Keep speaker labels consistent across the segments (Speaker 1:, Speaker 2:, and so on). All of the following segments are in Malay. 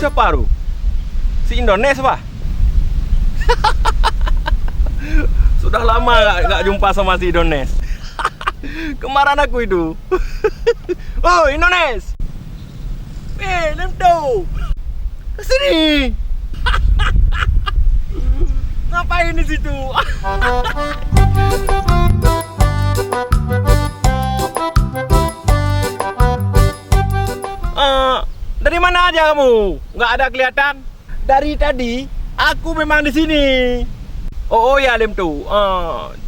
Speaker 1: siapa tuh? Si Indonesia, Pak? Sudah lama nggak jumpa sama si Indonesia. Kemarin aku itu. Oh, Indonesia. Lemdo. Kesini. Ngapain di situ? Dari mana aja kamu? Nggak ada kelihatan? Dari tadi aku memang di sini. Oh ya Lem tuh,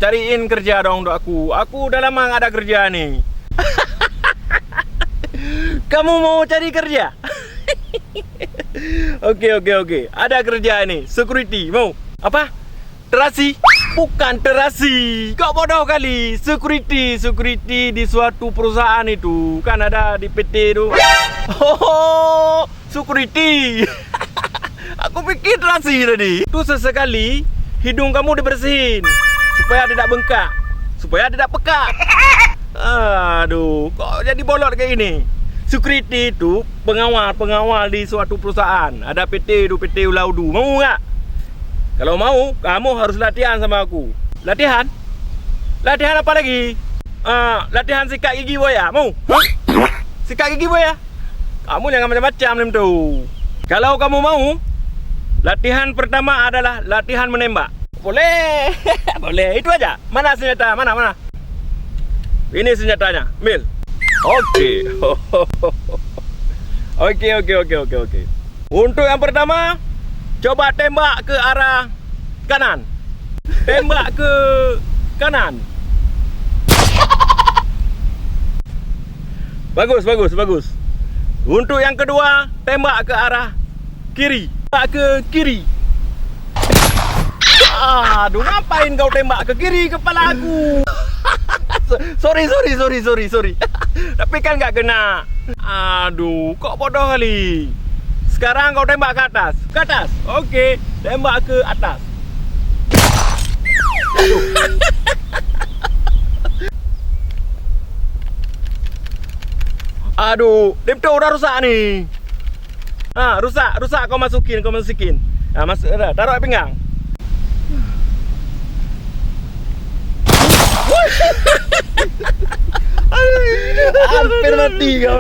Speaker 1: cariin kerja dong untuk aku. Aku udah lama nggak ada kerja nih. Kamu mau cari kerja? Oke. Ada kerja nih, security. Mau? Apa? Terasi? Bukan terasi. Kau bodoh kali. Security di suatu perusahaan itu. Kan ada di PT itu. Oh, security. Aku pikir terasi tadi. Itu sesekali hidung kamu dibersihin supaya tidak bengkak, supaya tidak pekat. Aduh, kok jadi bolot kayak gini? Security itu pengawal di suatu perusahaan. Ada PT itu, PT Ulaudu. Mau nggak? Kalau mau, kamu harus latihan sama aku. Latihan? Latihan apa lagi? Latihan sikat gigi buaya. Mau? Sikat gigi buaya? Kamu jangan macam-macam nih tuh. Kalau kamu mau, latihan pertama adalah latihan menembak. Boleh. Boleh. Itu aja. Mana senjata? Mana? Ini senjatanya. Ambil. Oke. Oke. Untuk yang pertama, coba tembak ke arah kanan. Tembak ke kanan. Bagus. Untuk yang kedua, tembak ke arah kiri. Tembak ke kiri. Aduh, ngapain kau tembak ke kiri kepala aku? Sorry. Tapi kan nggak kena. Aduh, kok bodoh kali. Sekarang kau tembak ke atas. Ke atas. Oke, tembak ke atas. Aduh, Demto udah rusak nih. Rusak kau masukin. Nah, taruh pinggang. Hampir mati kau.